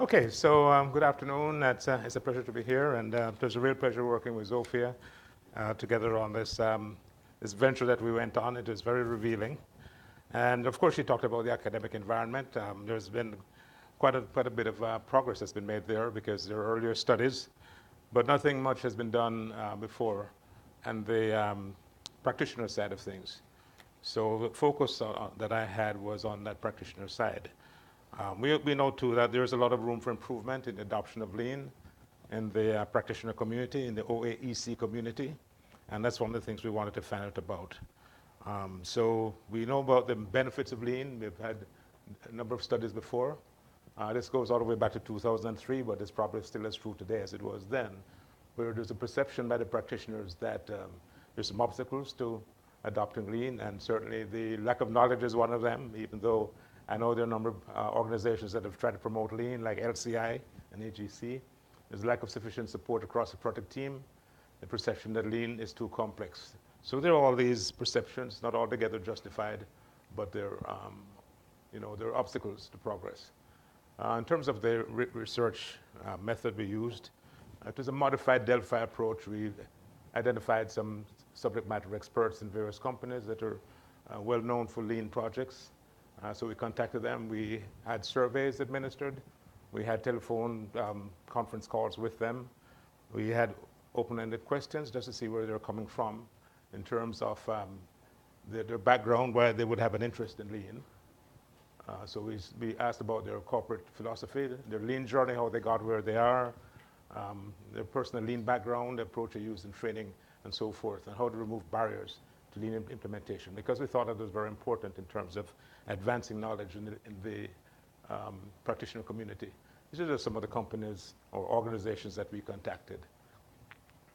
Okay, so good afternoon. It's a pleasure to be here, and it was a real pleasure working with Zofia together on this venture that we went on. It was very revealing. And of course, she talked about the academic environment. There's been quite a bit of progress that's been made there because there are earlier studies, but nothing much has been done before, and the practitioner side of things. So the focus that I had was on that practitioner side. We know too that there's a lot of room for improvement in the adoption of lean in the practitioner community, in the OAEC community, and that's one of the things we wanted to find out about. So we know about the benefits of lean. We've had a number of studies before. This goes all the way back to 2003, but it's probably still as true today as it was then, where there's a perception by the practitioners that there's some obstacles to adopting lean, and certainly the lack of knowledge is one of them, even though I know there are a number of organizations that have tried to promote lean, like LCI and AGC. There's a lack of sufficient support across the product team, the perception that lean is too complex. So there are all these perceptions, not altogether justified, but they're obstacles to progress. In terms of the research method we used, it was a modified Delphi approach. We identified some subject matter experts in various companies that are well known for lean projects. So we contacted them. We had surveys administered. We had telephone conference calls with them. We had open-ended questions just to see where they're coming from in terms of their background, why they would have an interest in lean. So we asked about their corporate philosophy, their lean journey, how they got where they are, their personal lean background, the approach they used in training, and so forth, and how to remove barriers to lean implementation, because we thought that was very important in terms of advancing knowledge in the practitioner community. These are just some of the companies or organizations that we contacted.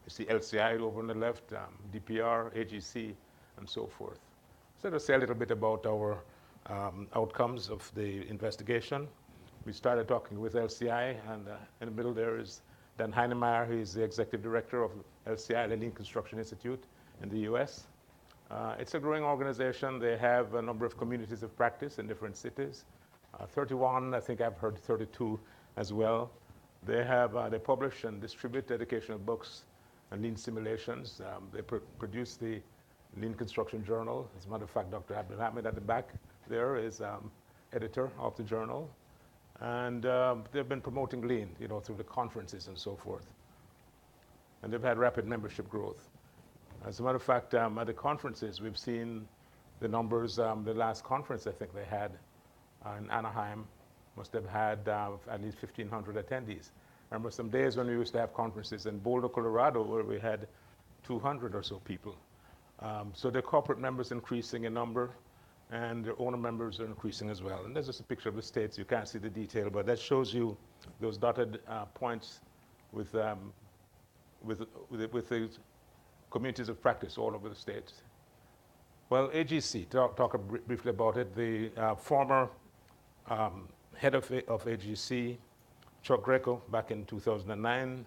You see LCI over on the left, DPR, AGC, and so forth. So to say a little bit about our outcomes of the investigation. We started talking with LCI, and in the middle there is Dan Heinemeyer, who is the executive director of LCI, the Lean Construction Institute in the US. It's a growing organization. They have a number of communities of practice in different cities. 31, I think I've heard 32 as well. They publish and distribute educational books and lean simulations. They produce the Lean Construction Journal. As a matter of fact, Dr. Abdelhamid at the back there is editor of the journal. And they've been promoting lean, through the conferences and so forth. And they've had rapid membership growth. As a matter of fact, at the conferences, we've seen the numbers. The last conference I think they had in Anaheim must have had at least 1,500 attendees. I remember some days when we used to have conferences in Boulder, Colorado, where we had 200 or so people. So their corporate members increasing in number, and their owner members are increasing as well. And there's just a picture of the states. You can't see the detail, but that shows you those dotted points with the communities of practice all over the states. Well, AGC, talk briefly about it. The former head of AGC, Chuck Greco, back in 2009,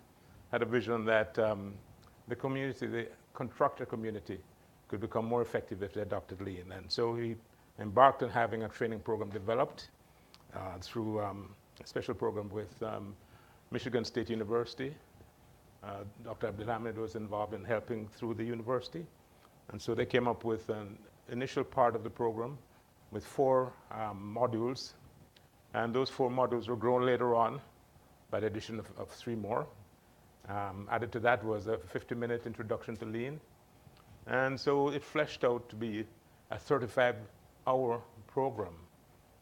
had a vision that the community, the contractor community, could become more effective if they adopted lean. And so he embarked on having a training program developed through a special program with Michigan State University. Dr. Abdelhamid was involved in helping through the university. And so they came up with an initial part of the program with 4 modules. And those 4 modules were grown later on by the addition of 3 more. Added to that was a 50-minute introduction to lean. And so it fleshed out to be a 35-hour program,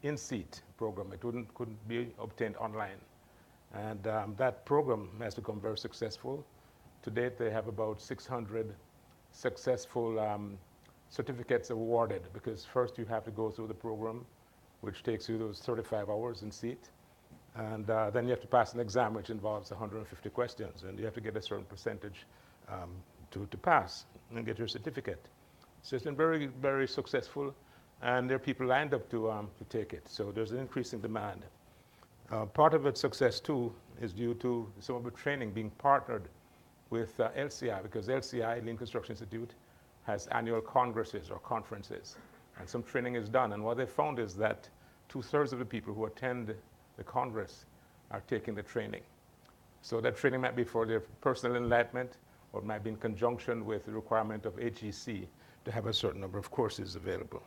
in-seat program. It couldn't be obtained online. And that program has become very successful. To date, they have about 600 successful certificates awarded, because first you have to go through the program, which takes you those 35 hours in seat. And then you have to pass an exam, which involves 150 questions, and you have to get a certain percentage to pass and get your certificate. So it's been very, very successful, and there are people lined up to take it. So there's an increasing demand. Part of its success, too, is due to some of the training being partnered with LCI, because LCI, Lean Construction Institute, has annual congresses or conferences, and some training is done. And what they found is that 2/3 of the people who attend the Congress are taking the training. So that training might be for their personal enlightenment, or it might be in conjunction with the requirement of HEC to have a certain number of courses available.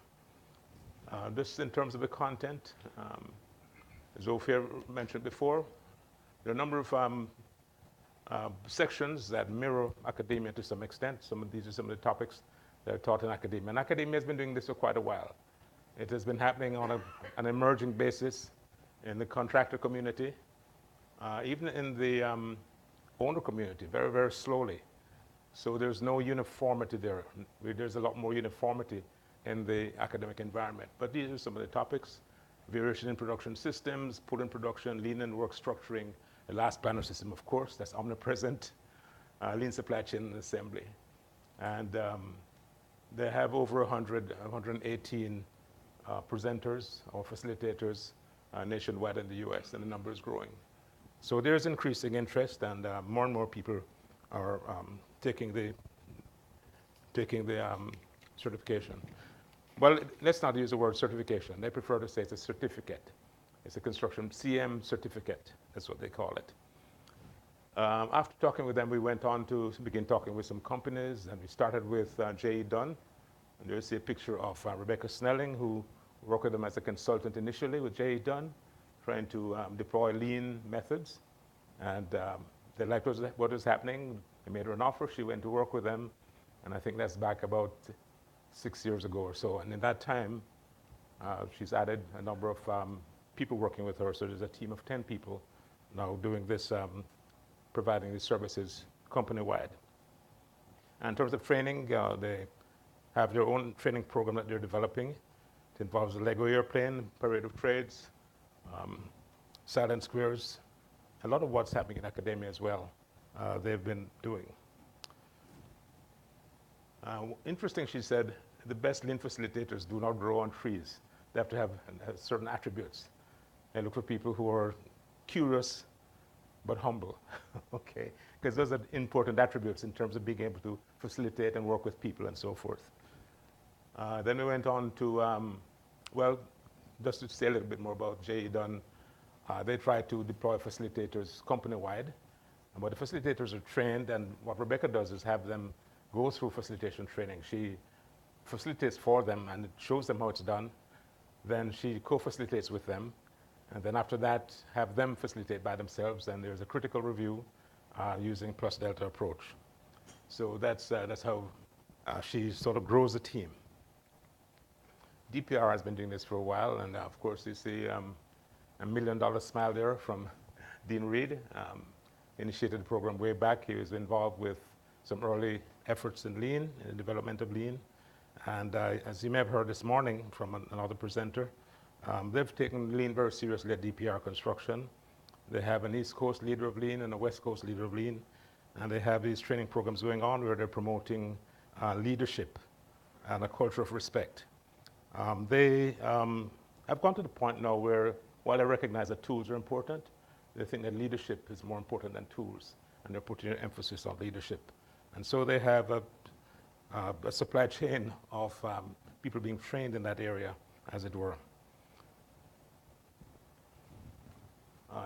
This in terms of the content, as Ophir mentioned before, there are a number of sections that mirror academia to some extent. These are some of the topics that are taught in academia. And academia has been doing this for quite a while. It has been happening on an emerging basis in the contractor community, even in the owner community, very, very slowly. So there's no uniformity there. There's a lot more uniformity in the academic environment. But these are some of the topics: variation in production systems, pull in production, lean and work structuring, the last planner system, of course, that's omnipresent, lean supply chain and assembly. And they have over 118 presenters or facilitators nationwide in the US, and the number is growing. So there's increasing interest, and more people are taking the certification. Well, let's not use the word certification. They prefer to say it's a certificate. It's a construction CM certificate. That's what they call it. After talking with them, we went on to begin talking with some companies, and we started with J.E. Dunn. And there's a picture of Rebecca Snelling, who worked with them as a consultant initially with J.E. Dunn, trying to deploy lean methods. And they liked what was happening. They made her an offer. She went to work with them. And I think that's back about 6 years ago or so. And in that time, she's added a number of people working with her. So there's a team of 10 people now doing this, providing these services company-wide. And in terms of training, they have their own training program that they're developing. It involves the Lego airplane, parade of trades, silent squares, a lot of what's happening in academia as well, they've been doing. Interesting, she said, the best lean facilitators do not grow on trees. They have to have certain attributes. They look for people who are curious but humble, okay? Because those are important attributes in terms of being able to facilitate and work with people and so forth. Then we went on to, well, just to say a little bit more about J.E. Dunn, they try to deploy facilitators company-wide. But the facilitators are trained, and what Rebecca does is have them go through facilitation training. She facilitates for them and shows them how it's done. Then she co-facilitates with them. And then after that, have them facilitate by themselves. And there's a critical review using plus delta approach. So that's how she sort of grows the team. DPR has been doing this for a while. And of course, you see a $1 million smile there from Dean Reed. Initiated the program way back. He was involved with some early efforts in lean, in the development of lean. And as you may have heard this morning from another presenter, they've taken lean very seriously at DPR Construction. They have an East Coast leader of lean and a West Coast leader of lean. And they have these training programs going on where they're promoting leadership and a culture of respect. They have gone to the point now where, while they recognize that tools are important, they think that leadership is more important than tools, and they're putting an emphasis on leadership. And so they have a supply chain of people being trained in that area, as it were.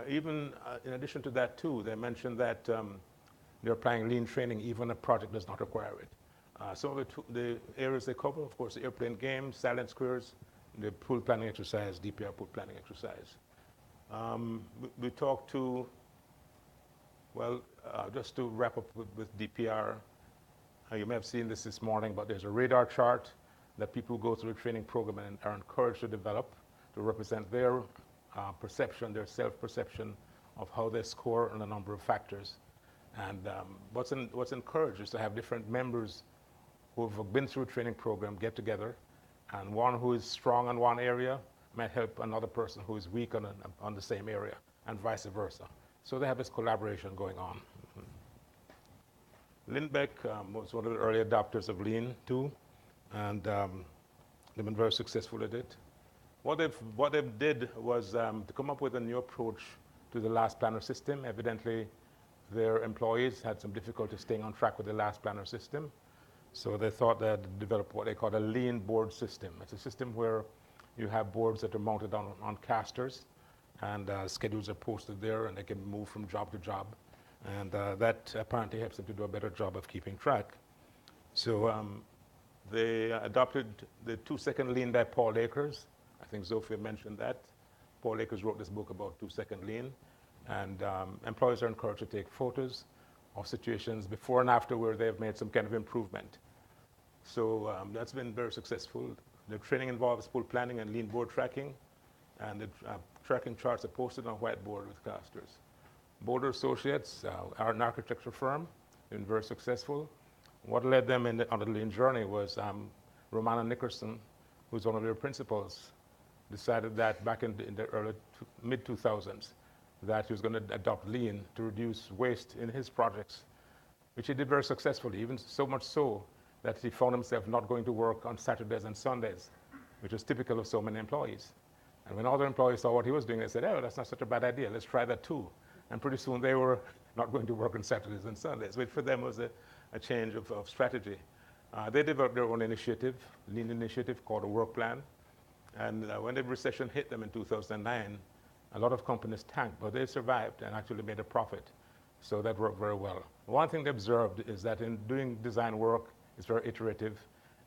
Even in addition to that, too, they mentioned that they're applying lean training even if a project does not require it. Some of the areas they cover, of course, the airplane game, silent squares, the pool planning exercise, DPR pool planning exercise. We talked to, well, just to wrap up with DPR, you may have seen this morning, but there's a radar chart that people who go through the training program and are encouraged to develop to represent their perception, their self-perception of how they score on a number of factors. And what's encouraged is to have different members who have been through a training program get together, and one who is strong in one area might help another person who is weak on the same area, and vice versa. So they have this collaboration going on. Lindbeck was one of the early adopters of lean too, and they've been very successful at it. What they did was to come up with a new approach to the last planner system. Evidently, their employees had some difficulty staying on track with the last planner system. So they thought they'd develop what they call a lean board system. It's a system where you have boards that are mounted on casters, and schedules are posted there, and they can move from job to job. And that apparently helps them to do a better job of keeping track. So they adopted the 2-second lean by Paul Akers. I think Zofia mentioned that. Paul Akers wrote this book about 2-second lean. And employees are encouraged to take photos of situations before and after where they've made some kind of improvement. So that's been very successful. The training involves full planning and lean board tracking. And the tracking charts are posted on whiteboard with casters. Boulder Associates are an architecture firm, been very successful. What led them on the lean journey was Romana Nickerson, who's one of their principals, decided that back in the early mid-2000s that he was going to adopt lean to reduce waste in his projects, which he did very successfully, even so much so that he found himself not going to work on Saturdays and Sundays, which was typical of so many employees. And when other employees saw what he was doing, they said, oh, that's not such a bad idea, let's try that too. And pretty soon they were not going to work on Saturdays and Sundays, which for them was a change of strategy. They developed their own initiative, lean initiative called a work plan. And when the recession hit them in 2009, a lot of companies tanked, but they survived and actually made a profit. So that worked very well. One thing they observed is that in doing design work, it's very iterative,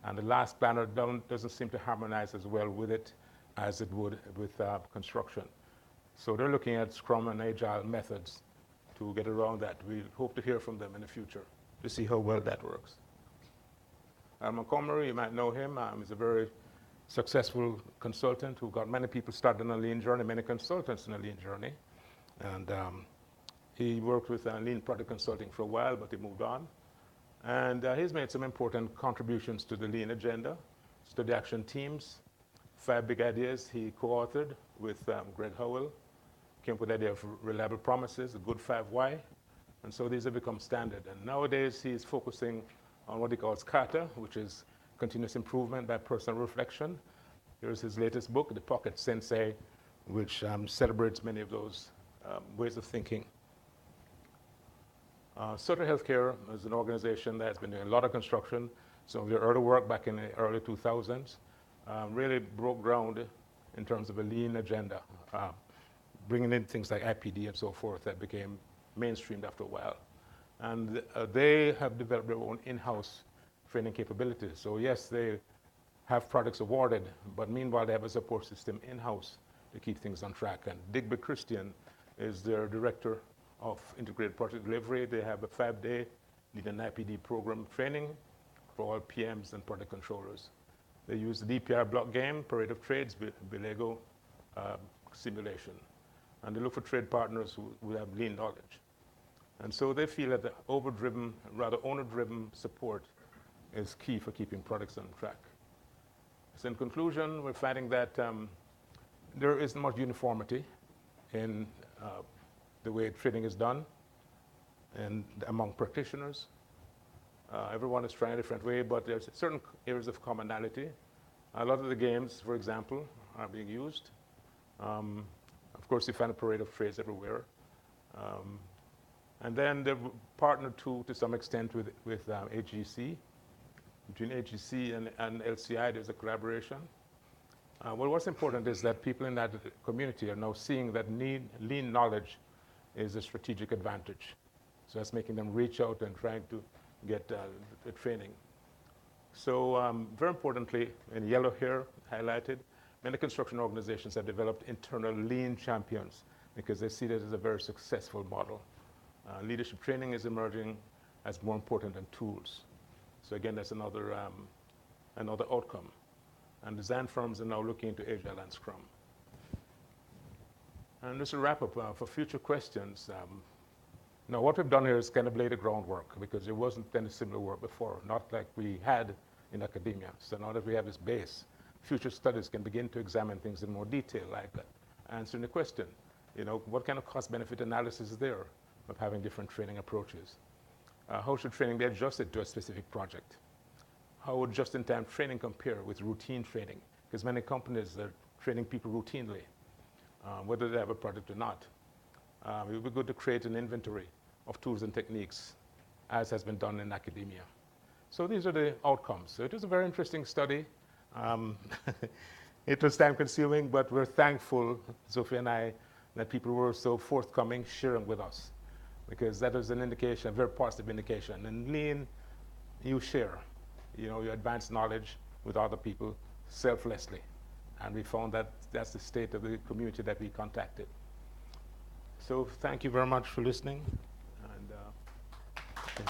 and the last planner doesn't seem to harmonize as well with it as it would with construction. So they're looking at Scrum and Agile methods to get around that. We hope to hear from them in the future to see how well that works. Montgomery, you might know him. He's a very successful consultant who got many people started on a lean journey, many consultants in a lean journey. And he worked with lean product consulting for a while, but he moved on. And he's made some important contributions to the lean agenda, study action teams, 5 big ideas he co-authored with Greg Howell, came up with the idea of reliable promises, the good 5 why. And so these have become standard. And nowadays he's focusing on what he calls kata, which is continuous improvement by personal reflection. Here's his latest book, The Pocket Sensei, which celebrates many of those ways of thinking. Sutter Healthcare is an organization that's been doing a lot of construction. Some of their early work back in the early 2000s really broke ground in terms of a lean agenda, bringing in things like IPD and so forth that became mainstreamed after a while. And they have developed their own in-house training capabilities. So yes, they have products awarded, but meanwhile they have a support system in-house to keep things on track. And Digby Christian is their director of integrated project delivery. They have a 5-day lead and IPD program training for all PMs and product controllers. They use the DPR block game, Parade of Trades, Bilego simulation. And they look for trade partners who have lean knowledge. And so they feel that the overdriven, rather owner-driven support is key for keeping products on track. So in conclusion, we're finding that there isn't much uniformity in the way trading is done and among practitioners. Everyone is trying a different way, but there's certain areas of commonality. A lot of the games, for example, are being used. Of course, you find a parade of trades everywhere. And then they're partnered to some extent with AGC. Between AGC and LCI, there's a collaboration. Well, what's important is that people in that community are now seeing that lean knowledge is a strategic advantage. So that's making them reach out and trying to get the training. So very importantly, in yellow here, highlighted, many construction organizations have developed internal lean champions because they see that as a very successful model. Leadership training is emerging as more important than tools. So again, that's another outcome. And design firms are now looking into Agile and Scrum. And just to wrap up, for future questions, now what we've done here is kind of lay the groundwork because there wasn't any similar work before, not like we had in academia. So now that we have this base, future studies can begin to examine things in more detail, like answering the question, what kind of cost-benefit analysis is there of having different training approaches? How should training be adjusted to a specific project? How would just-in-time training compare with routine training? Because many companies are training people routinely, whether they have a project or not. It would be good to create an inventory of tools and techniques, as has been done in academia. So these are the outcomes. So it was a very interesting study. It was time-consuming, but we're thankful, Sophie and I, that people were so forthcoming sharing with us, because that was an indication, a very positive indication. And lean, you share, you advance knowledge with other people selflessly. And we found that that's the state of the community that we contacted. So thank you very much for listening. And,